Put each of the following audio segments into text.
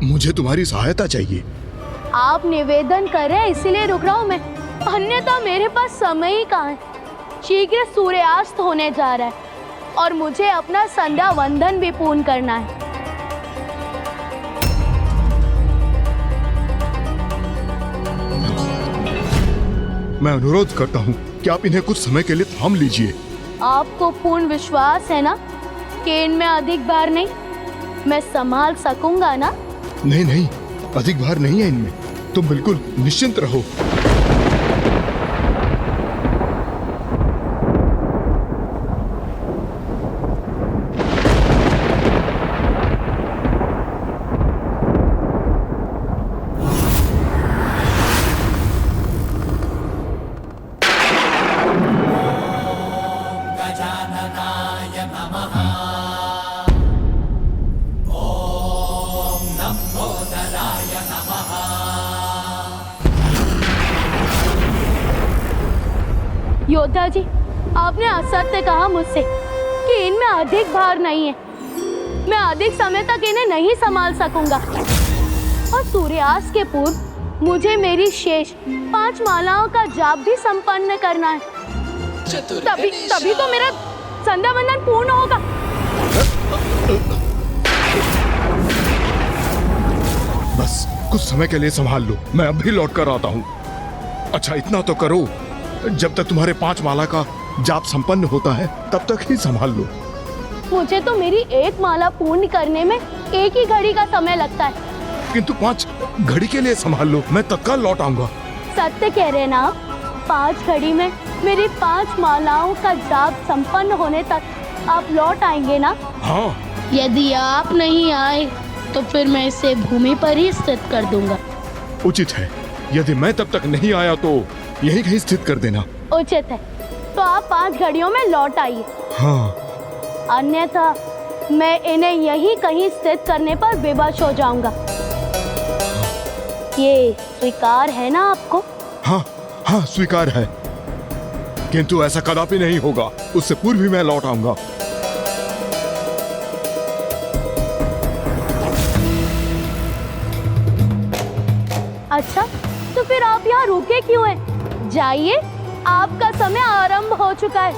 मुझे तुम्हारी सहायता चाहिए। आप निवेदन कर रहे हैं इसीलिए रुक रहा हूँ मैं, अन्यथा मेरे पास समय ही कहाँ है। शीघ्र सूर्यास्त होने जा रहा है और मुझे अपना संध्या वंदन भी पूर्ण करना है। मैं अनुरोध करता हूँ कि आप इन्हें कुछ समय के लिए थाम लीजिए। आपको पूर्ण विश्वास है ना कि इनमें अधिक भार नहीं, मैं संभाल सकूंगा ना? नहीं नहीं, अधिक भार नहीं है इनमें, तुम बिल्कुल निश्चिंत रहो। योद्धा जी, आपने असत्य कहा मुझसे कि इनमें अधिक भार नहीं है। मैं अधिक समय तक इन्हें नहीं संभाल सकूंगा और सूर्यास्त के पूर्व मुझे मेरी शेष 5 मालाओं का जाप भी संपन्न करना है। तभी तो मेरा संध्या वंदन पूर्ण होगा। बस कुछ समय के लिए संभाल लो, मैं अभी लौट कर आता हूँ। अच्छा इतना तो करो, जब तक तुम्हारे 5 माला का जाप संपन्न होता है तब तक ही संभाल लो। मुझे तो मेरी 1 माला पूर्ण करने में 1 ही घड़ी का समय लगता है। किंतु 5 घड़ी के लिए संभाल लो, मैं तत्काल लौट आऊंगा। सत्य कह रहे ना आप? 5 घड़ी में मेरी 5 मालाओं का जाप संपन्न होने तक आप लौट आएंगे ना? हाँ। यदि आप नहीं आए तो फिर मैं इसे भूमि पर ही स्थित कर दूंगा। उचित है, यदि मैं तब तक नहीं आया तो यहीं कहीं स्थित कर देना। उचित है, तो आप 5 घड़ियों में लौट आइए। हाँ। अन्यथा मैं इन्हें यहीं कहीं स्थित करने पर विवश हो जाऊंगा। ये स्वीकार है ना आपको? हाँ हाँ स्वीकार है, किंतु ऐसा कदापि नहीं होगा, उससे पूर्व ही मैं लौट आऊंगा। अच्छा, तो फिर आप यहाँ रुके क्यों हैं? जाइए, आपका समय आरंभ हो चुका है।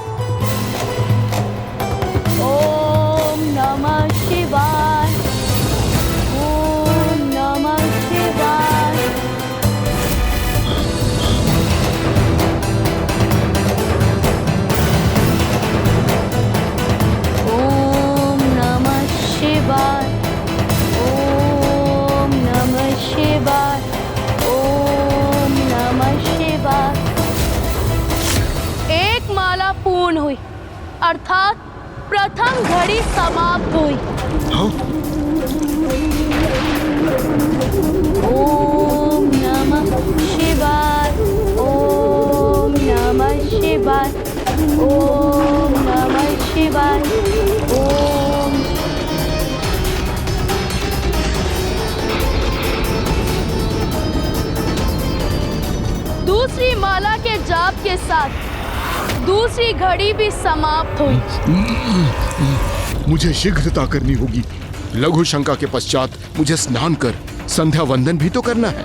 ओम नमः शिवाय, ओम नमः शिवाय। ओम नमः शिवाय, ओम नमः शिवाय, ओम नमः शिवाय। 1 माला पूर्ण हुई, अर्थात प्रथम घड़ी समाप्त हुई। हाँ? ओम नमः शिवाय, ओम नमः शिवाय, ओम नमः शिवाय, ओम। दूसरी माला के जाप के साथ दूसरी घड़ी भी समाप्त हुई। मुझे शीघ्रता करनी होगी। लघु शंका के पश्चात मुझे स्नान कर संध्या वंदन भी तो करना है।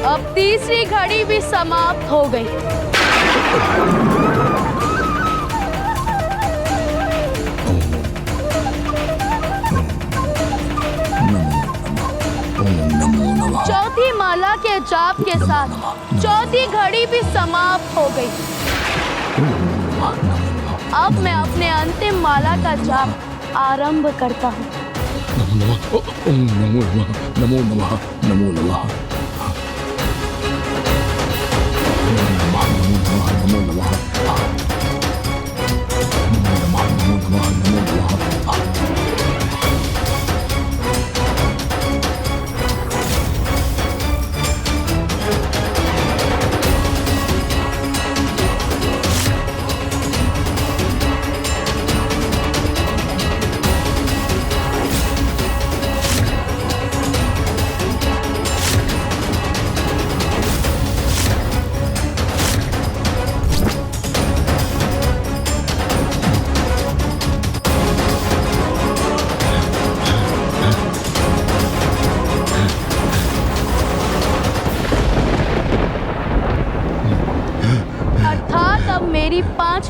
अब तीसरी घड़ी भी समाप्त हो गई। चौथी माला के जाप के साथ चौथी घड़ी भी समाप्त हो गई। अब मैं अपने अंतिम माला का जाप आरंभ करता हूँ। नमो नमः, नमो नमः, नमो नमः, नमो नमः,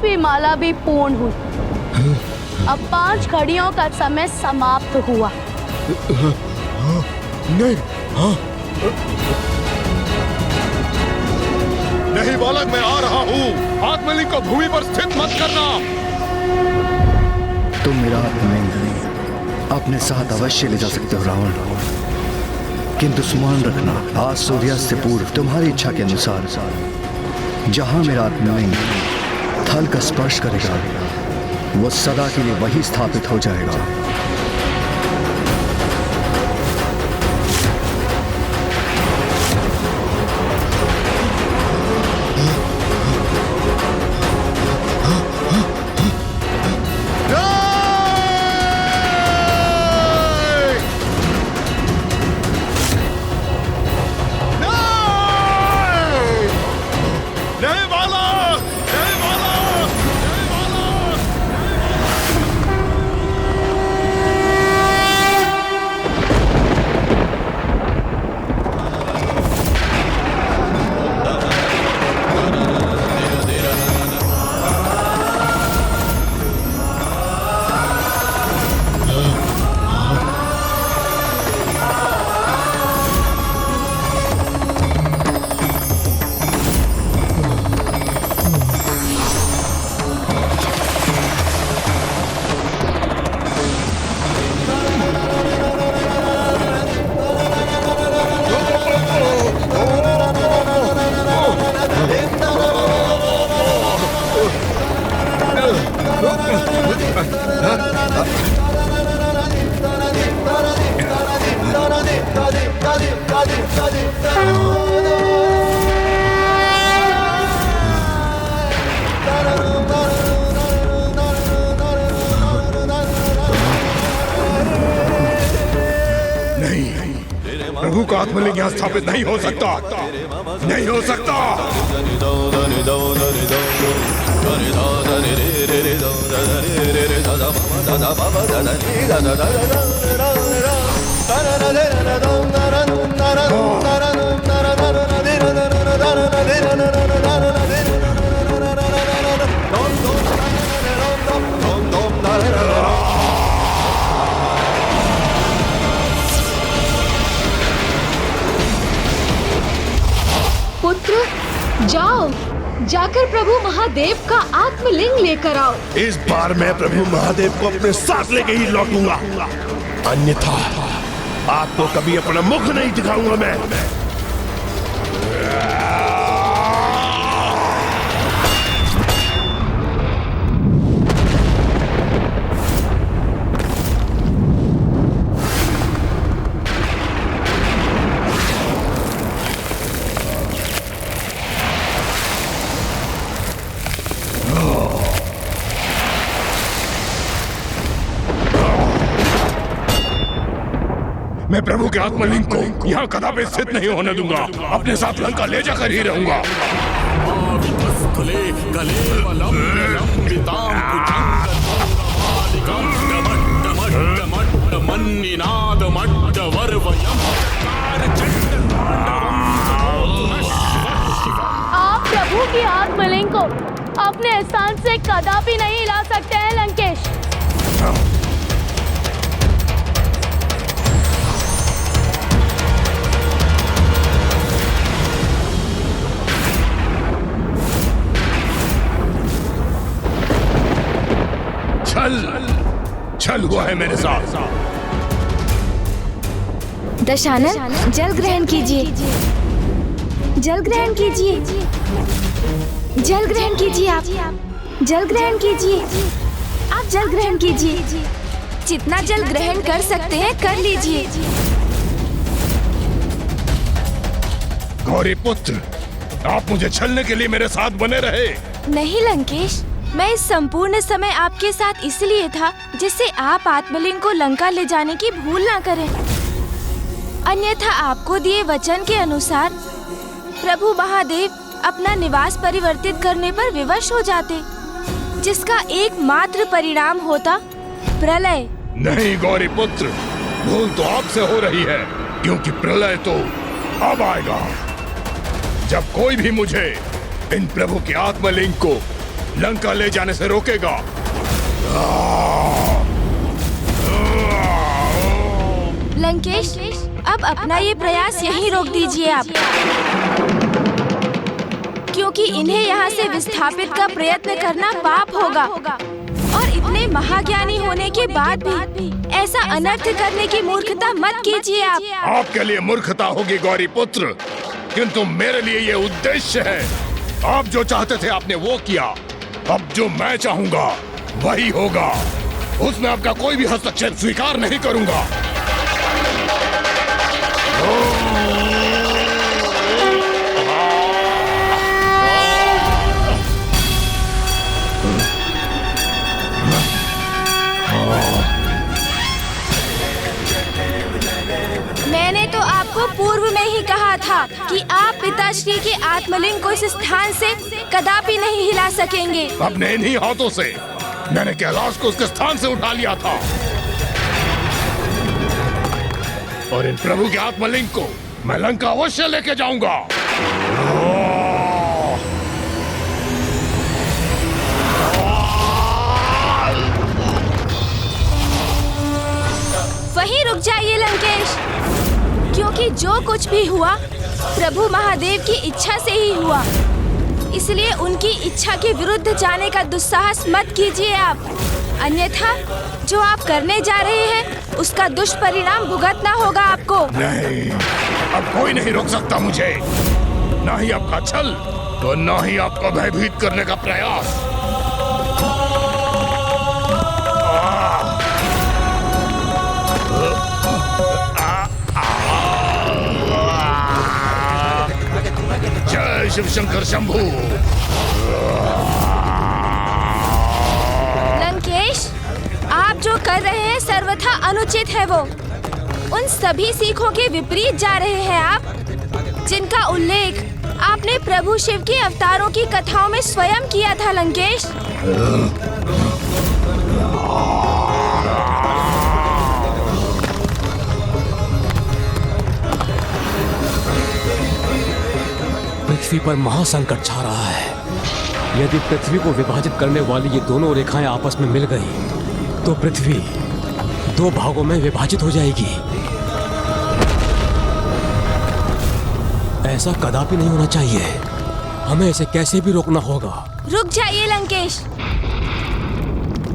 पांचवी माला भी पूर्ण हुई। अब 5 घड़ियों का समय समाप्त हुआ। नहीं, हाँ नहीं बालक, मैं आ रहा हूँ। आत्मलिंग को भूमि पर स्थित मत करना। तुम मेरा आत्मलिंग अपने साथ अवश्य ले जा सकते हो रावण, किंतु स्मरण रखना, आज सूर्यास्त से पूर्व तुम्हारी इच्छा के अनुसार जहां मेरा आत्मलिंग थल का स्पर्श करेगा वो सदा के लिए वही स्थापित हो जाएगा। प्रभु का आत्मलिंग यहाँ स्थापित नहीं हो सकता, नहीं हो सकता। पुत्र, जाओ, जाकर प्रभु महादेव का आत्मलिंग लेकर आओ। इस बार मैं प्रभु महादेव को अपने साथ लेके ही लौटूंगा, अन्यथा आपको कभी अपना मुख नहीं दिखाऊंगा मैं। मैं प्रभु के आत्मलिंग को यहाँ कदापि स्थित नहीं होने दूंगा। अपने साथ लंका ले जाकर ही रहूंगा। आप प्रभु की आत्मलिंग को अपने स्थान से कदापि नहीं हिला सकते हैं लंकेश। छल हुआ है मेरे साथ। दशानन, जल ग्रहण कीजिए, जल ग्रहण कीजिए, जल ग्रहण कीजिए, आप जल ग्रहण कीजिए, आप जल ग्रहण कीजिए। जितना जल ग्रहण कर सकते हैं कर लीजिए। गौरी पुत्र, आप मुझे छलने के लिए मेरे साथ बने रहे। नहीं लंकेश, मैं इस संपूर्ण समय आपके साथ इसलिए था जिससे आप आत्मलिंग को लंका ले जाने की भूल ना करें। अन्यथा आपको दिए वचन के अनुसार प्रभु महादेव अपना निवास परिवर्तित करने पर विवश हो जाते, जिसका एकमात्र परिणाम होता प्रलय। नहीं गौरी पुत्र, भूल तो आपसे हो रही है, क्योंकि प्रलय तो अब आएगा जब कोई भी मुझे इन प्रभु के आत्मलिंग को लंका ले जाने से रोकेगा। लंकेश, अब अपना ये प्रयास यहीं रोक दीजिए आप, क्योंकि इन्हें यहाँ से विस्थापित का प्रयत्न करना पाप होगा और इतने महाज्ञानी होने के बाद भी ऐसा अनर्थ करने की मूर्खता मत कीजिए आप। आपके लिए मूर्खता होगी गौरी पुत्र, किंतु मेरे लिए ये उद्देश्य है। आप जो चाहते थे आपने वो किया, अब जो मैं चाहूंगा वही होगा। उसमें आपका कोई भी हस्तक्षेप स्वीकार नहीं करूंगा। मैंने तो आपको पूर्व में ही कहा था कि आप पिताश्री के आत्मलिंग को इस स्थान से कदापि नहीं हिला सकेंगे। अपने इन्हीं हाथों से मैंने कैलाश को उसके स्थान से उठा लिया था और इन प्रभु के आत्मलिंग को मैं लंका अवश्य लेके जाऊंगा। वहीं रुक जाइए लंकेश, क्योंकि जो कुछ भी हुआ प्रभु महादेव की इच्छा से ही हुआ, इसलिए उनकी इच्छा के विरुद्ध जाने का दुस्साहस मत कीजिए आप, अन्यथा जो आप करने जा रहे हैं उसका दुष्परिणाम भुगतना होगा आपको। नहीं, अब कोई नहीं रोक सकता मुझे, ना ही आपका छल तो ना ही आपको भयभीत करने का प्रयास। जय शिव शंकर शंभू। लंकेश, आप जो कर रहे हैं सर्वथा अनुचित है। वो उन सभी सीखों के विपरीत जा रहे हैं आप, जिनका उल्लेख आपने प्रभु शिव के अवतारों की कथाओं में स्वयं किया था लंकेश। पृथ्वी पर महासंकट छा रहा है। यदि पृथ्वी को विभाजित करने वाली ये दोनों रेखाएं आपस में मिल गई तो पृथ्वी दो भागों में विभाजित हो जाएगी। ऐसा कदापि नहीं होना चाहिए। हमें इसे कैसे भी रोकना होगा। रुक जाइए लंकेश,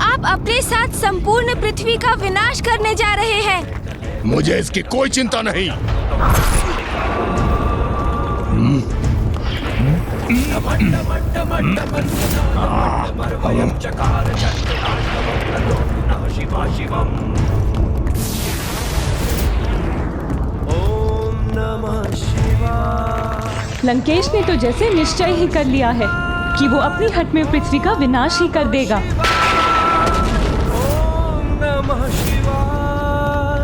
आप अपने साथ संपूर्ण पृथ्वी का विनाश करने जा रहे हैं। मुझे इसकी कोई चिंता नहीं। लंकेश ने तो जैसे निश्चय ही कर लिया है कि वो अपनी हट में पृथ्वी का विनाश ही कर देगा। ओम नमः शिवाय,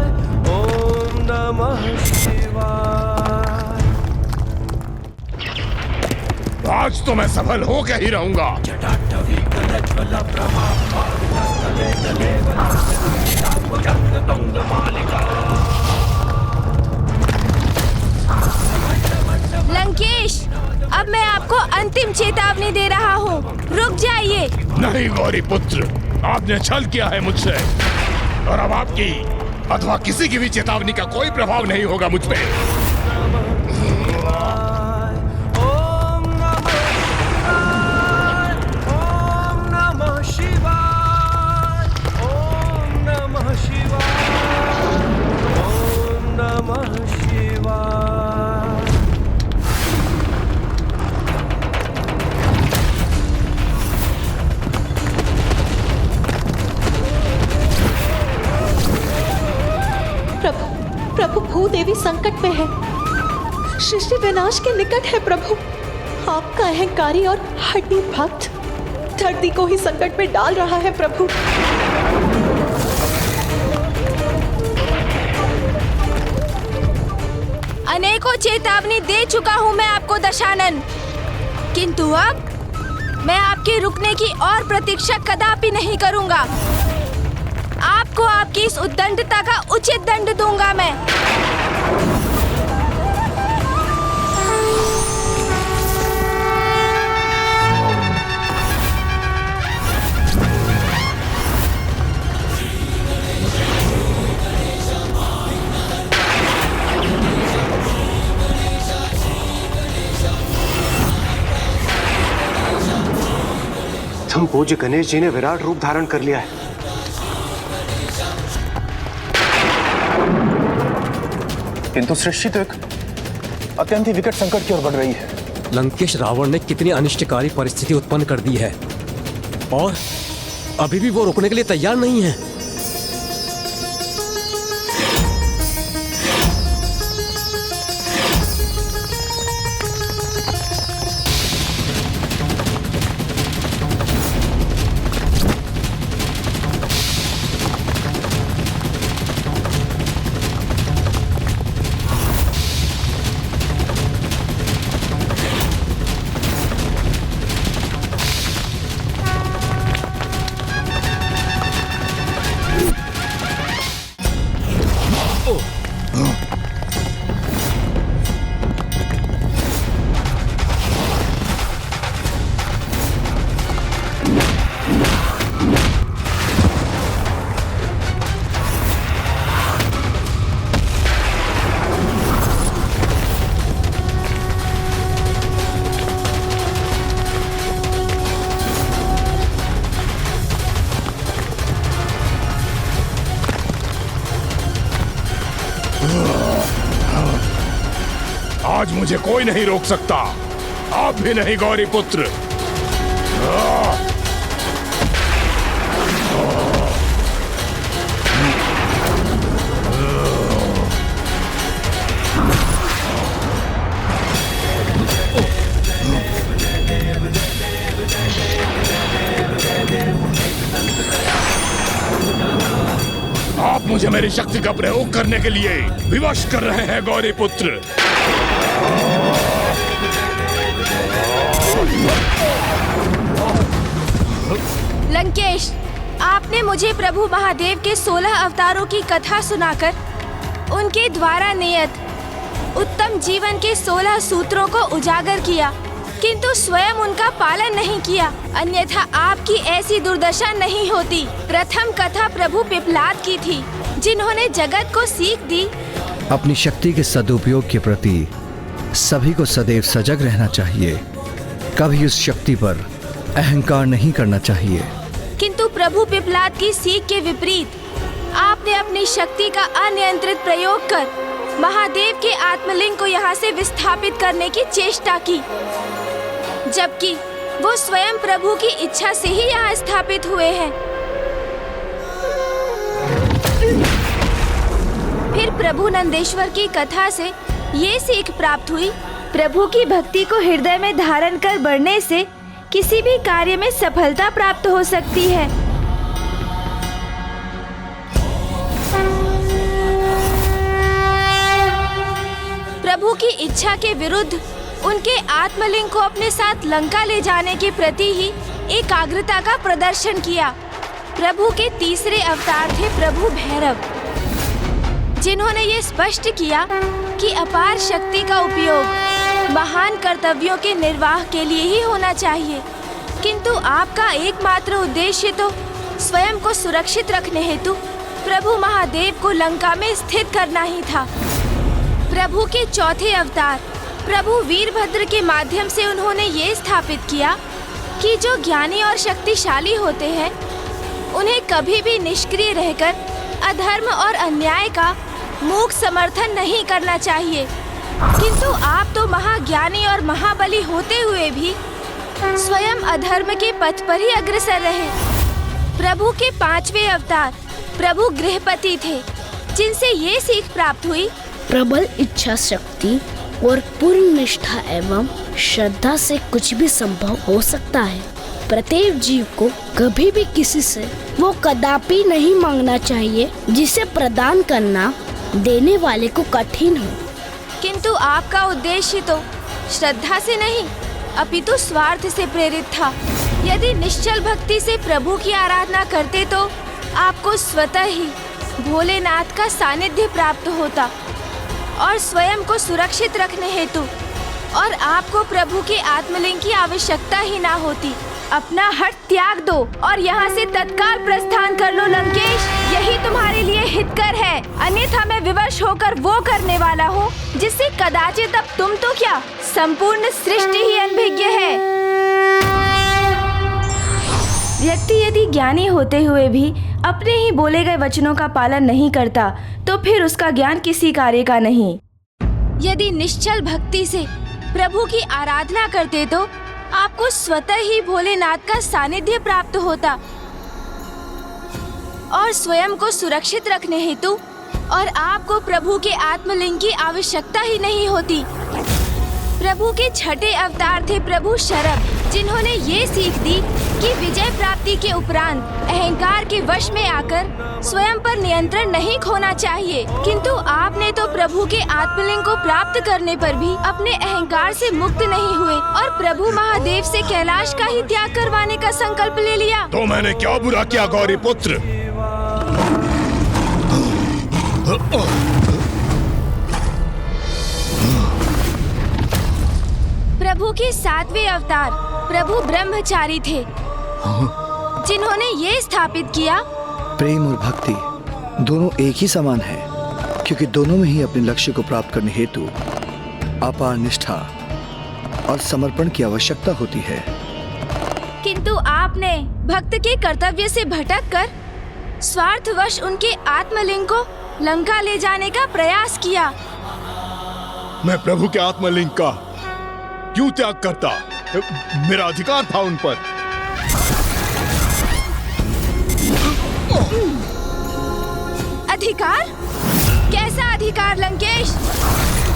ओम नमः शिवाय। आज तो मैं सफल होकर ही रहूंगा। लंकेश, अब मैं आपको अंतिम चेतावनी दे रहा हूँ, रुक जाइए। नहीं गौरी पुत्र, आपने छल किया है मुझसे और अब आपकी अथवा किसी की भी चेतावनी का कोई प्रभाव नहीं होगा मुझ पे। प्रभु, भूदेवी संकट में है। सृष्टि विनाश के निकट है प्रभु। आपका अहंकारी और हड्डी भक्त धरती को ही संकट में डाल रहा है प्रभु। अनेकों चेतावनी दे चुका हूँ मैं आपको दशानन, किंतु अब मैं आपके रुकने की और प्रतीक्षा कदापि नहीं करूँगा। आपको आपकी इस उद्दंडता का उचित दंड दूंगा मैं। प्रथम पूज्य गणेश जी ने विराट रूप धारण कर लिया है। किंतु सृष्टि तो एक अत्यंत ही विकट संकट की ओर बढ़ रही है। लंकेश रावण ने कितनी अनिष्टकारी परिस्थिति उत्पन्न कर दी है और अभी भी वो रुकने के लिए तैयार नहीं है। आज मुझे कोई नहीं रोक सकता, आप भी नहीं गौरी पुत्र। आप मुझे मेरी शक्ति का प्रयोग करने के लिए विवश कर रहे हैं गौरी पुत्र। लंकेश, आपने मुझे प्रभु महादेव के 16 अवतारों की कथा सुनाकर उनके द्वारा नियत उत्तम जीवन के 16 सूत्रों को उजागर किया, किंतु स्वयं उनका पालन नहीं किया, अन्यथा आपकी ऐसी दुर्दशा नहीं होती। प्रथम कथा प्रभु पिपलाद की थी, जिन्होंने जगत को सीख दी। अपनी शक्ति के सदुपयोग के प्रति सभी को सदैव सजग रहना चाहिए, कभी उस शक्ति पर अहंकार नहीं करना चाहिए। किंतु प्रभु पिपलाद की सीख के विपरीत आपने अपनी शक्ति का अनियंत्रित प्रयोग कर महादेव के आत्मलिंग को यहाँ से विस्थापित करने की चेष्टा की, जबकि वो स्वयं प्रभु की इच्छा से ही यहाँ स्थापित हुए हैं। फिर प्रभु नंदेश्वर की कथा से ये सीख प्राप्त हुई, प्रभु की भक्ति को हृदय में धारण कर बढ़ने से किसी भी कार्य में सफलता प्राप्त हो सकती है। प्रभु की इच्छा के विरुद्ध उनके आत्मलिंग को अपने साथ लंका ले जाने के प्रति ही एकाग्रता का प्रदर्शन किया। प्रभु के तीसरे अवतार थे प्रभु भैरव, जिन्होंने ये स्पष्ट किया कि अपार शक्ति का उपयोग महान कर्तव्यों के निर्वाह के लिए ही होना चाहिए, किंतु आपका एकमात्र उद्देश्य तो स्वयं को सुरक्षित रखने हेतु प्रभु महादेव को लंका में स्थित करना ही था। प्रभु के चौथे अवतार प्रभु वीरभद्र के माध्यम से उन्होंने ये स्थापित किया कि जो ज्ञानी और शक्तिशाली होते हैं उन्हें कभी भी निष्क्रिय रहकर अधर्म और अन्याय का मूक समर्थन नहीं करना चाहिए। किंतु आप तो महाज्ञानी और महाबली होते हुए भी स्वयं अधर्म के पथ पर ही अग्रसर रहे। प्रभु के पांचवें अवतार प्रभु गृहपति थे, जिनसे ये सीख प्राप्त हुई, प्रबल इच्छा शक्ति और पूर्ण निष्ठा एवं श्रद्धा से कुछ भी संभव हो सकता है। प्रत्येक जीव को कभी भी किसी से वो कदापि नहीं मांगना चाहिए जिसे प्रदान करना देने वाले को कठिन हो। किंतु आपका उद्देश्य तो श्रद्धा से नहीं अपितु स्वार्थ से प्रेरित था। यदि निश्चल भक्ति से प्रभु की आराधना करते तो आपको स्वतः ही भोलेनाथ का सानिध्य प्राप्त होता और स्वयं को सुरक्षित रखने हेतु और आपको प्रभु के आत्मलिंग की आवश्यकता ही ना होती। अपना हठ त्याग दो और यहाँ से तत्काल प्रस्थान कर लो लंकेश, यही तुम्हारे लिए हितकर है, अन्यथा मैं विवश होकर वो करने वाला हूँ जिससे कदाचित अब तुम तो क्या संपूर्ण सृष्टि ही अनभिज्ञ है। व्यक्ति यदि ज्ञानी होते हुए भी अपने ही बोले गए वचनों का पालन नहीं करता तो फिर उसका ज्ञान किसी कार्य का नहीं। यदि निश्चल भक्ति से प्रभु की आराधना करते तो आपको स्वतः ही भोलेनाथ का सानिध्य प्राप्त होता और स्वयं को सुरक्षित रखने हेतु और आपको प्रभु के आत्मलिंग की आवश्यकता ही नहीं होती। प्रभु के छठे अवतार थे प्रभु शरभ, जिन्होंने ये सीख दी कि विजय प्राप्ति के उपरांत अहंकार के वश में आकर स्वयं पर नियंत्रण नहीं खोना चाहिए। किंतु आपने तो प्रभु के आत्मलिंग को प्राप्त करने पर भी अपने अहंकार से मुक्त नहीं हुए और प्रभु महादेव से कैलाश का ही त्याग करवाने का संकल्प ले लिया। तो मैंने क्या बुरा किया गौरी पुत्र? प्रभु के 7वें अवतार प्रभु ब्रह्मचारी थे, जिन्होंने ये स्थापित किया प्रेम और भक्ति दोनों एक ही समान है, क्योंकि दोनों में ही अपने लक्ष्य को प्राप्त करने हेतु अपार निष्ठा और समर्पण की आवश्यकता होती है। किंतु आपने भक्त के कर्तव्य से भटककर स्वार्थवश उनके आत्मलिंग को लंका ले जाने का प्रयास किया। मैं प्रभु के आत्मलिंग का क्यों त्याग करता? मेरा अधिकार था उन पर। अधिकार? कैसा अधिकार लंकेश?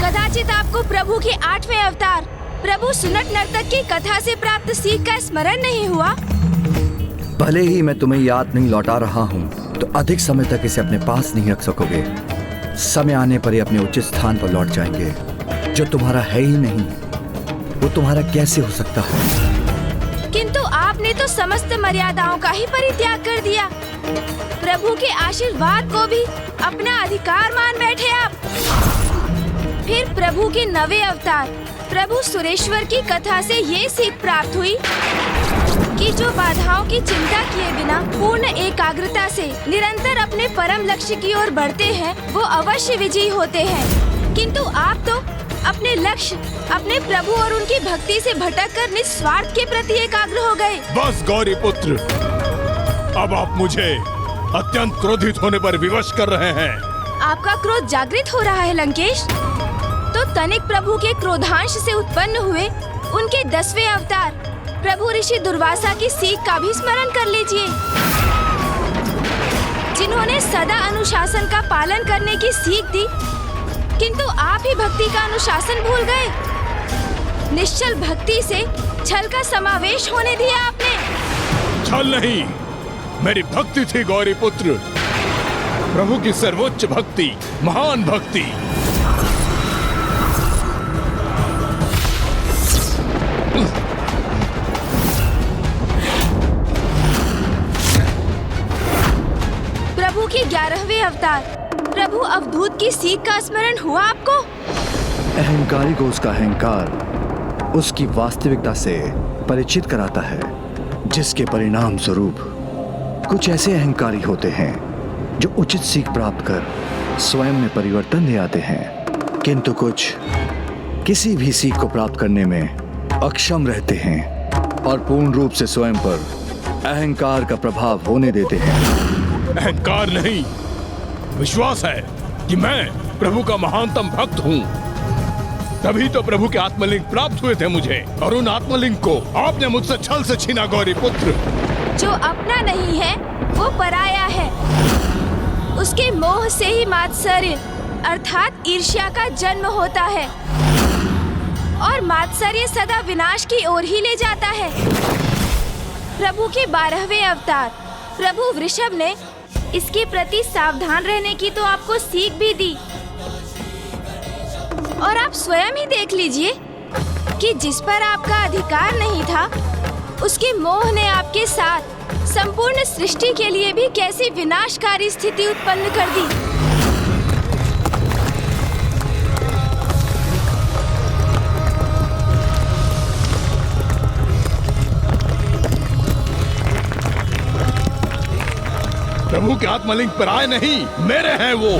कदाचित आपको प्रभु के 8वें अवतार प्रभु सुनट नर्तक की कथा से प्राप्त सीख का स्मरण नहीं हुआ? भले ही मैं तुम्हें याद नहीं लौटा रहा हूँ, तो अधिक समय तक इसे अपने पास नहीं रख सकोगे। समय आने पर ये अपने उचित स्थान पर लौट जाएंगे। जो तुम्हारा है ही नहीं, वो तुम्हारा कैसे हो सकता है? किंतु आपने तो समस्त मर्यादाओं का ही परित्याग कर दिया। प्रभु के आशीर्वाद को भी अपना अधिकार मान बैठे आप। फिर प्रभु के 9वें अवतार प्रभु सुरेश्वर की कथा से ये सीख प्राप्त हुई कि जो बाधाओं की चिंता किए बिना पूर्ण एकाग्रता से निरंतर अपने परम लक्ष्य की ओर बढ़ते हैं, वो अवश्य विजयी होते हैं। किंतु आप तो अपने लक्ष्य, अपने प्रभु और उनकी भक्ति से भटककर निस्वार्थ के प्रति एकाग्र हो गए। बस गौरी पुत्र, अब आप मुझे अत्यंत क्रोधित होने पर विवश कर रहे हैं। आपका क्रोध जागृत हो रहा है लंकेश। तो तनिक प्रभु के क्रोधांश से उत्पन्न हुए उनके 10वें अवतार प्रभु ऋषि दुर्वासा की सीख का भी स्मरण कर लीजिए, जिन्होंने सदा अनुशासन का पालन करने की सीख दी। किंतु आप ही भक्ति का अनुशासन भूल गए। निश्चल भक्ति से छल का समावेश होने दिया आपने। छल नहीं, मेरी भक्ति थी गौरी पुत्र, प्रभु की सर्वोच्च भक्ति, महान भक्ति। प्रभु के 11वें अवतार प्रभु अवधूत की सीख का स्मरण हुआ आपको? अहंकारी को उसका अहंकार उसकी वास्तविकता से परिचित कराता है, जिसके परिणाम स्वरूप कुछ ऐसे अहंकारी होते हैं जो उचित सीख प्राप्त कर स्वयं में परिवर्तन ले आते हैं, किंतु कुछ किसी भी सीख को प्राप्त करने में अक्षम रहते हैं और पूर्ण रूप से स्वयं पर अहंकार का प्रभाव होने देते हैं। अहंकार नहीं, विश्वास है कि मैं प्रभु का महानतम भक्त हूँ। तभी तो प्रभु के आत्मलिंग प्राप्त हुए थे मुझे, और उन आत्मलिंग को आपने मुझसे छल से छीना गौरी पुत्र। जो अपना नहीं है वो पराया है। उसके मोह से ही मात्सर्य अर्थात ईर्ष्या का जन्म होता है, और मात्सर्य सदा विनाश की ओर ही ले जाता है। प्रभु के 12वें अवतार प्रभु वृषभ ने इसके प्रति सावधान रहने की तो आपको सीख भी दी, और आप स्वयं ही देख लीजिए कि जिस पर आपका अधिकार नहीं था, उसके मोह ने आपके साथ संपूर्ण सृष्टि के लिए भी कैसी विनाशकारी स्थिति उत्पन्न कर दी। प्रभु के आत्मलिंग पर आए नहीं, मेरे हैं वो।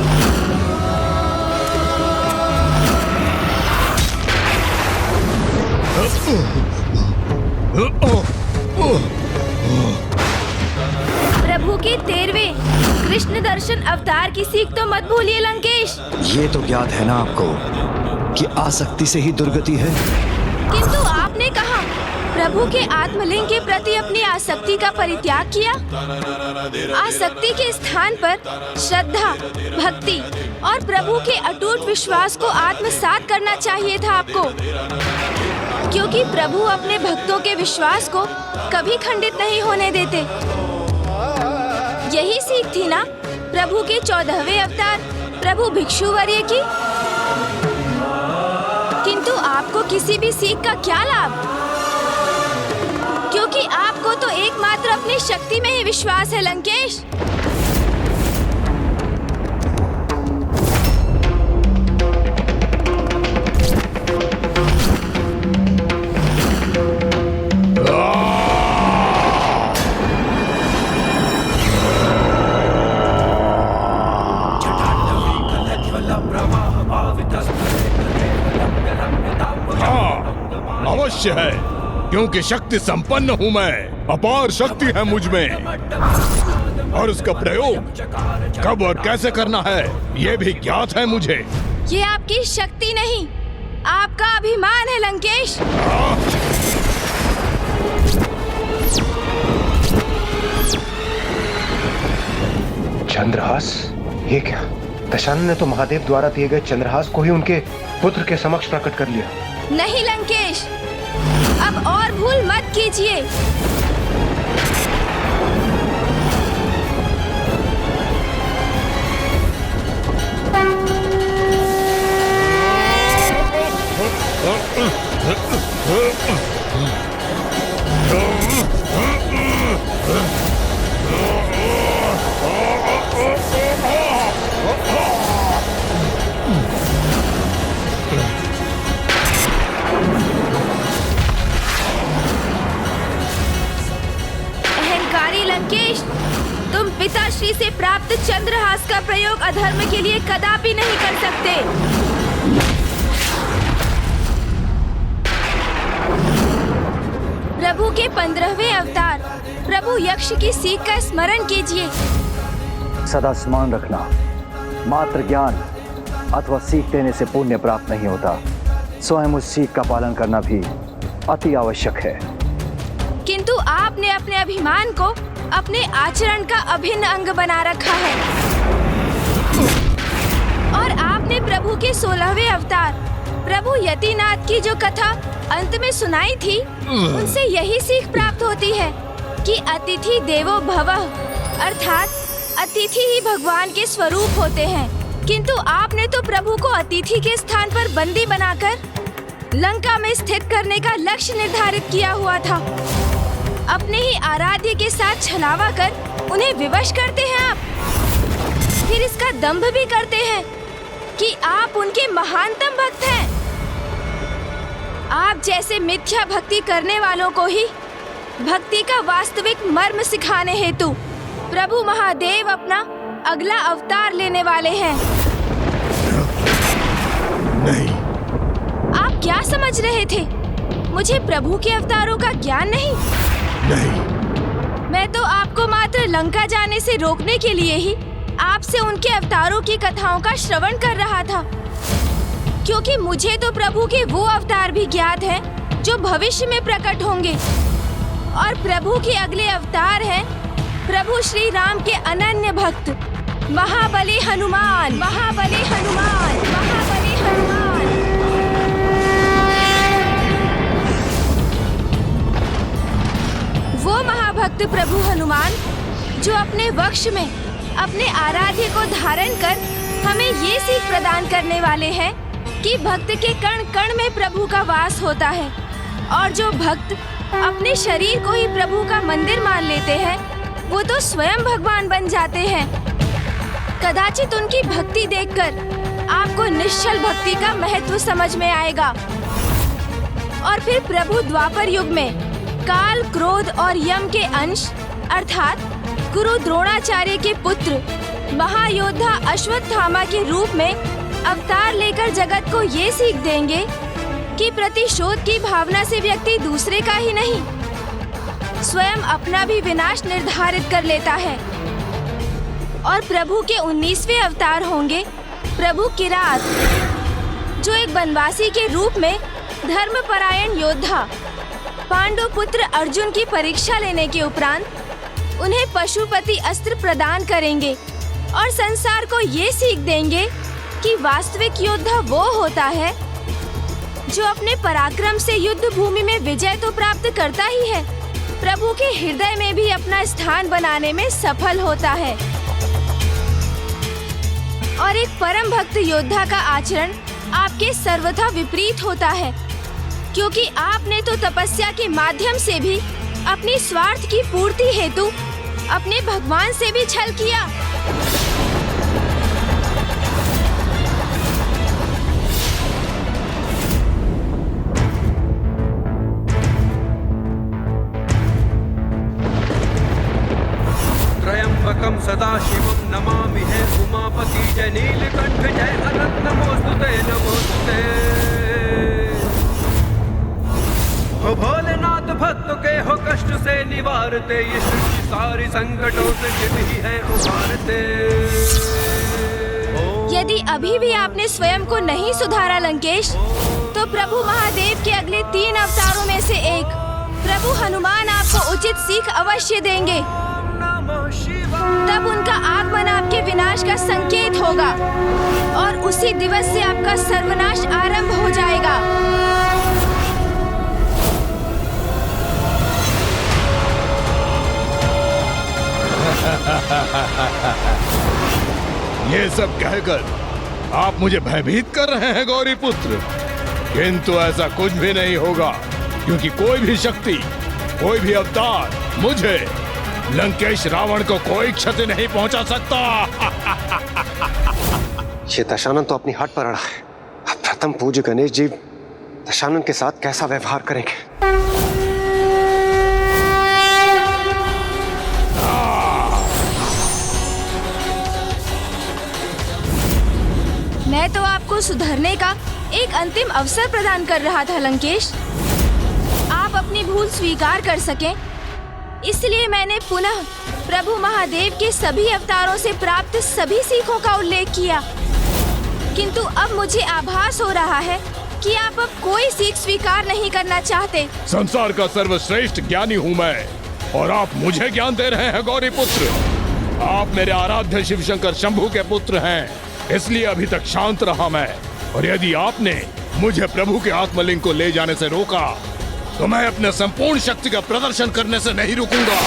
कृष्ण दर्शन अवतार की सीख तो मत भूलिए लंकेश। ये तो ज्ञात है ना आपको कि आसक्ति से ही दुर्गति है। किंतु आपने कहा प्रभु के आत्मलिंग के प्रति अपनी आसक्ति का परित्याग किया। आसक्ति के स्थान पर श्रद्धा, भक्ति और प्रभु के अटूट विश्वास को आत्मसात करना चाहिए था आपको, क्योंकि प्रभु अपने भक्तों के विश्वास को कभी खंडित नहीं होने देते। यही सीख थी ना प्रभु के 14वें अवतार प्रभु भिक्षुवर्य की। किंतु आपको किसी भी सीख का क्या लाभ, क्योंकि आपको तो एकमात्र अपनी शक्ति में ही विश्वास है लंकेश। अवश्य है, क्योंकि शक्ति संपन्न हूँ मैं, अपार शक्ति है मुझ में, और उसका प्रयोग कब और कैसे करना है ये भी ज्ञात है मुझे। ये आपकी शक्ति नहीं, आपका अभिमान है लंकेश। चंद्रहास? ये क्या? दशानन ने तो महादेव द्वारा दिए गए चंद्रहास को ही उनके पुत्र के समक्ष प्रकट कर लिया। नहीं लंकेश, अब और भूल मत कीजिए। लंकेश, तुम पिताश्री से प्राप्त चंद्रहास का प्रयोग अधर्म के लिए कदापि नहीं कर सकते। प्रभु के 15वें अवतार प्रभु यक्ष की सीख का स्मरण कीजिए। सदा स्मरण रखना, मात्र ज्ञान अथवा सीख देने से पुण्य प्राप्त नहीं होता, स्वयं उस सीख का पालन करना भी अति आवश्यक है। किंतु आपने अपने अभिमान को अपने आचरण का अभिन्न अंग बना रखा है, और आपने प्रभु के 16वें अवतार प्रभु यतिनाथ की जो कथा अंत में सुनाई थी, उनसे यही सीख प्राप्त होती है कि अतिथि देवो भवः, अर्थात अतिथि ही भगवान के स्वरूप होते हैं। किंतु आपने तो प्रभु को अतिथि के स्थान पर बंदी बनाकर लंका में स्थित करने का लक्ष्य निर्धारित किया हुआ था। अपने ही आराध्य के साथ छलावा कर उन्हें विवश करते हैं आप, फिर इसका दंभ भी करते हैं कि आप उनके महानतम भक्त हैं। आप जैसे मिथ्या भक्ति करने वालों को ही भक्ति का वास्तविक मर्म सिखाने हेतु प्रभु महादेव अपना अगला अवतार लेने वाले हैं। नहीं। आप क्या समझ रहे थे? मुझे प्रभु के अवतारों का ज्ञान नहीं? नहीं। मैं तो आपको मात्र लंका जाने से रोकने के लिए ही आपसे उनके अवतारों की कथाओं का श्रवण कर रहा था, क्योंकि मुझे तो प्रभु के वो अवतार भी ज्ञात हैं जो भविष्य में प्रकट होंगे, और प्रभु के अगले अवतार हैं प्रभु श्री राम के अनन्य भक्त महाबली हनुमान। महाबली हनुमान, महाबली हनुमान। वो महाभक्त प्रभु हनुमान जो अपने वक्ष में अपने आराध्य को धारण कर हमें ये सीख प्रदान करने वाले हैं कि भक्त के कण कण में प्रभु का वास होता है, और जो भक्त अपने शरीर को ही प्रभु का मंदिर मान लेते हैं वो तो स्वयं भगवान बन जाते हैं। कदाचित उनकी भक्ति देखकर आपको निश्चल भक्ति का महत्व समझ में आएगा, और फिर प्रभु द्वापर युग में काल, क्रोध और यम के अंश अर्थात गुरु द्रोणाचार्य के पुत्र महायोद्धा अश्वत्थामा के रूप में अवतार लेकर जगत को ये सीख देंगे कि प्रतिशोध की भावना से व्यक्ति दूसरे का ही नहीं, स्वयं अपना भी विनाश निर्धारित कर लेता है। और प्रभु के 19वें अवतार होंगे प्रभु किरात, जो एक वनवासी के रूप में धर्मपरायण योद्धा पांडु पुत्र अर्जुन की परीक्षा लेने के उपरांत उन्हें पशुपति अस्त्र प्रदान करेंगे और संसार को ये सीख देंगे कि वास्तविक योद्धा वो होता है जो अपने पराक्रम से युद्ध भूमि में विजय तो प्राप्त करता ही है, प्रभु के हृदय में भी अपना स्थान बनाने में सफल होता है। और एक परम भक्त योद्धा का आचरण आपके सर्वथा विपरीत होता है, क्योंकि आपने तो तपस्या के माध्यम से भी अपनी स्वार्थ की पूर्ति हेतु अपने भगवान से भी छल किया। त्र्यंबकं सदाशिवं नमामि हे उमापति जय नीलकंठ जय अनंत नमोस्तुते नमोस्तुते। हो भोलेनाथ भक्तों के हो कष्ट से निवारते, ये सृष्टि सारी संकटों से जित ही है उबारते। यदि अभी भी आपने स्वयं को नहीं सुधारा लंकेश, तो प्रभु महादेव के अगले 3 अवतारों में से एक प्रभु हनुमान आपको उचित सीख अवश्य देंगे। तब उनका आगमन आपके विनाश का संकेत होगा और उसी दिवस से आपका सर्वनाश आरंभ हो जाएगा। ये सब कहकर आप मुझे भयभीत कर रहे हैं गौरी पुत्र, किंतु ऐसा कुछ भी नहीं होगा, क्योंकि कोई भी शक्ति, कोई भी अवतार मुझे लंकेश रावण को कोई क्षति नहीं पहुंचा सकता। ये दशानन तो अपनी हट पर अड़ा है। अब प्रथम पूज्य गणेश जी दशानन के साथ कैसा व्यवहार करेंगे? मैं तो आपको सुधरने का एक अंतिम अवसर प्रदान कर रहा था लंकेश। आप अपनी भूल स्वीकार कर सकें, इसलिए मैंने पुनः प्रभु महादेव के सभी अवतारों से प्राप्त सभी सीखों का उल्लेख किया। किंतु अब मुझे आभास हो रहा है कि आप अब कोई सीख स्वीकार नहीं करना चाहते। संसार का सर्वश्रेष्ठ ज्ञानी हूँ मैं, और आप मुझे ज्ञान दे रहे हैं गौरी पुत्र। आप मेरे आराध्य शिव शंकर शंभू के पुत्र हैं, इसलिए अभी तक शांत रहा मैं। और यदि आपने मुझे प्रभु के आत्मलिंग को ले जाने से रोका, तो मैं अपने संपूर्ण शक्ति का प्रदर्शन करने से नहीं रुकूंगा।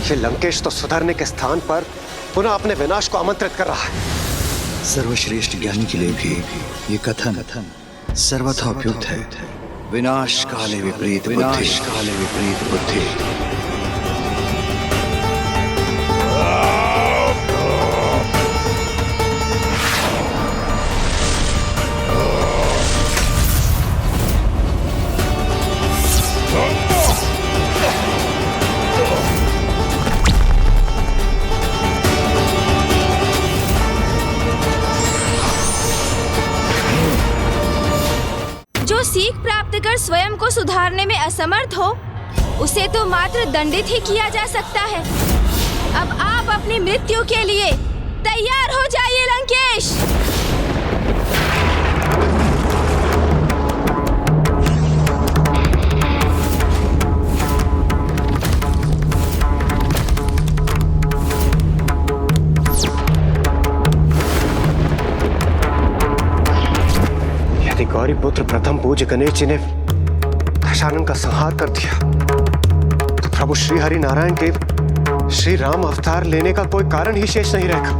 ये लंकेश तो सुधरने के स्थान पर पुनः अपने विनाश को आमंत्रित कर रहा है। सर्वश्रेष्ठ ज्ञानी के लिए भी ये कथन सर्वथा उपयुक्त है। विनाश काले विपरीत बुद्धि। जो सीख प्राप्त कर स्वयं को सुधारने में असमर्थ हो, उसे तो मात्र दंडित ही किया जा सकता है। अब आप अपनी मृत्यु के लिए तैयार हो जाइए लंकेश। गौरी पुत्र प्रथम पूज्य गणेश जी ने दशानन का संहार कर दिया, तो प्रभु श्री हरि नारायण के श्री राम अवतार लेने का कोई कारण ही शेष नहीं रहेगा।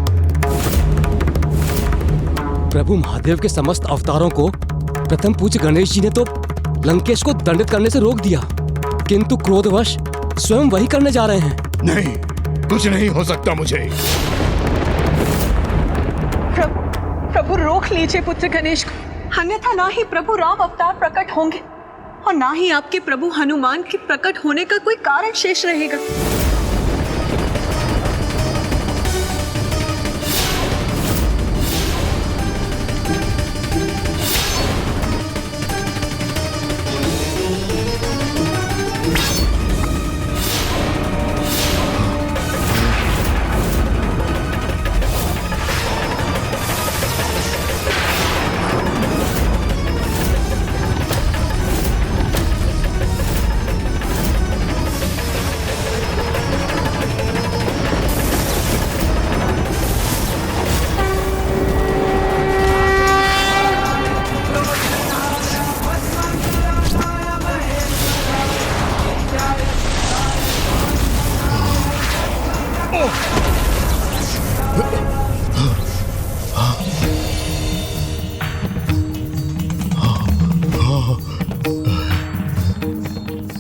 प्रभु महादेव के समस्त अवतारों को प्रथम पूज्य गणेश जी ने तो लंकेश को दंडित करने से रोक दिया, किंतु क्रोधवश स्वयं वही करने जा रहे हैं। नहीं, कुछ नहीं हो सकता मुझे। प्रभु रोक लीजिए पुत्र गणेश को, अन्यथा ना ही प्रभु राम अवतार प्रकट होंगे और ना ही आपके प्रभु हनुमान के प्रकट होने का कोई कारण शेष रहेगा।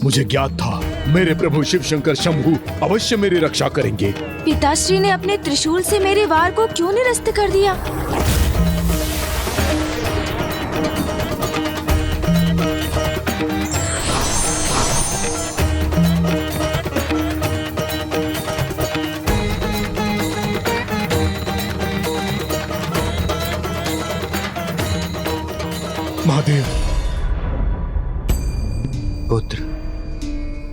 मुझे ज्ञात था मेरे प्रभु शिव शंकर शंभू अवश्य मेरी रक्षा करेंगे। पिताश्री ने अपने त्रिशूल से मेरे वार को क्यों निरस्त कर दिया? महादेव। पुत्र,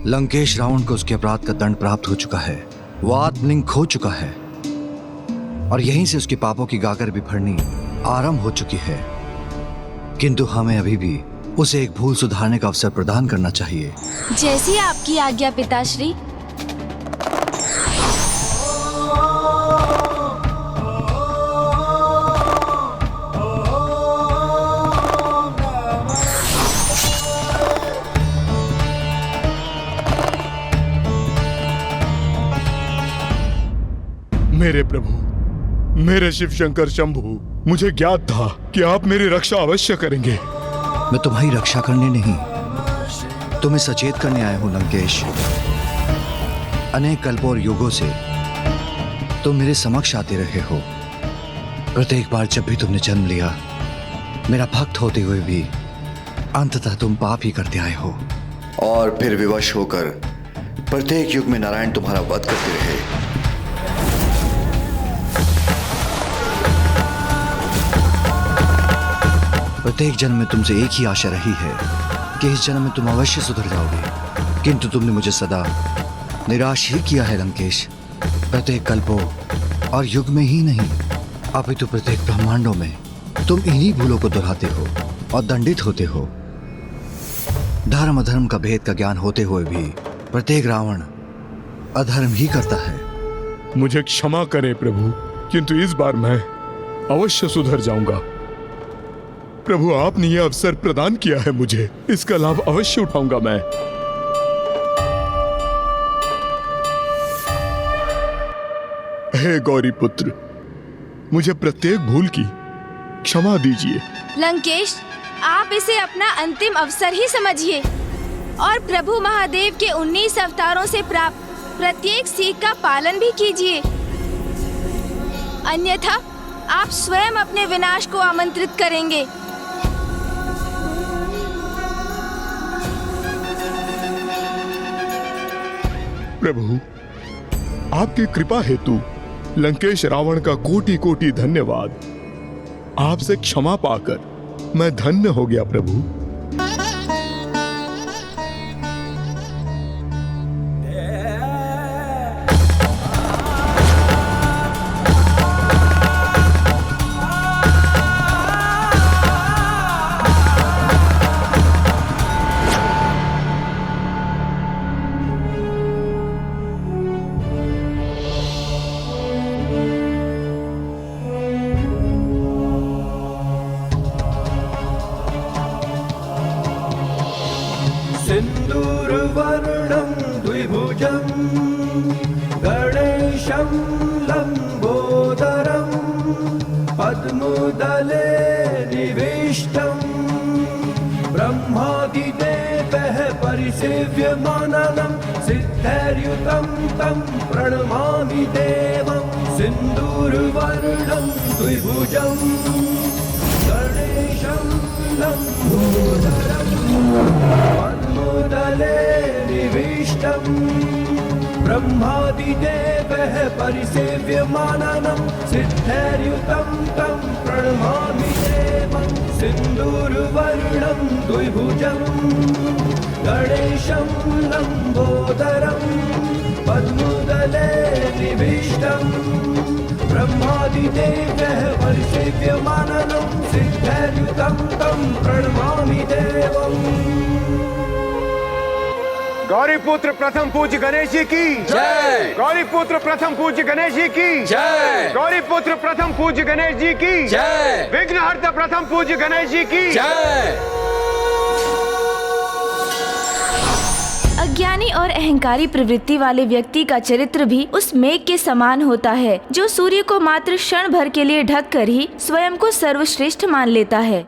लंकेश रावण को उसके अपराध का दंड प्राप्त हो चुका है। वो आत्मलिंग खो चुका है और यहीं से उसके पापों की गागर बिफरनी आरंभ हो चुकी है। किंतु हमें अभी भी उसे एक भूल सुधारने का अवसर प्रदान करना चाहिए। जैसी आपकी आज्ञा पिताश्री। मेरे प्रभु, मेरे शिव शंकर शंभू, मुझे ज्ञात था कि आप मेरी रक्षा अवश्य करेंगे। मैं तुम्हारी रक्षा करने नहीं, तुम्हें सचेत करने आया हूं लंकेश। अनेक कल्पों और युगों से तुम मेरे समक्ष आते रहे हो। प्रत्येक बार जब भी तुमने जन्म लिया, मेरा भक्त होते हुए भी अंततः तुम पाप ही करते आए हो। और फिर विवश होकर प्रत्येक युग में नारायण तुम्हारा वध करते रहे। प्रत्येक जन्म में तुमसे एक ही आशा रही है कि इस जन्म में तुम अवश्य सुधर जाओगे, किंतु तुमने मुझे सदा निराश ही किया है लंकेश। प्रत्येक कल्पों और युग में ही नहीं, अपितु प्रत्येक ब्रह्मांडों में तुम इन्हीं भूलों को दोहराते हो और दंडित होते हो। धर्म अधर्म का भेद का ज्ञान होते हुए भी प्रत्येक रावण अधर्म ही करता है। मुझे क्षमा करें प्रभु, किंतु इस बार मैं अवश्य सुधर जाऊंगा। प्रभु, आपने यह अवसर प्रदान किया है मुझे, इसका लाभ अवश्य उठाऊंगा मैं। हे गौरी पुत्र, मुझे प्रत्येक भूल की क्षमा दीजिए। लंकेश, आप इसे अपना अंतिम अवसर ही समझिए और प्रभु महादेव के 19 अवतारों से प्राप्त प्रत्येक सीख का पालन भी कीजिए। अन्यथा आप स्वयं अपने विनाश को आमंत्रित करेंगे। प्रभु, आपकी कृपा हेतु लंकेश रावण का कोटि कोटि धन्यवाद। आपसे क्षमा पाकर मैं धन्य हो गया प्रभु। सिन्दूरवर्णं द्विभुजं गणेशं लम्बोदरं पद्मदले निविष्टं ब्रह्मादिदेवः परिसेव्यमानं सिद्धैर्युतं तं प्रणमामि देवं। सिन्दूरवर्णं द्विभुजं गणेशं लम्बोदरं पद्मदले निविष्टं ब्रह्मादिदेवः परिसेव्यमानं सिद्धैर्युतं तं प्रणमामि देवं। सिन्दूरवर्णं द्विभुजं गणेशं लम्बोदरं पद्मदले निविष्टं ब्रह्मादिदेवः परिसेव्यमानं सिद्धैर्युतं तं प्रणमामि देवम्। गौरी पुत्र प्रथम पूज्य गणेश जी की जय। गौरी पुत्र प्रथम पूज्य गणेश जी की जय। गौरी पुत्र प्रथम पूज्य गणेश जी की जय। विघ्नहर्ता प्रथम पूज्य गणेश जी की जय। अज्ञानी और अहंकारी प्रवृत्ति वाले व्यक्ति का चरित्र भी उस मेघ के समान होता है जो सूर्य को मात्र क्षण भर के लिए ढक कर ही स्वयं को सर्वश्रेष्ठ मान लेता है।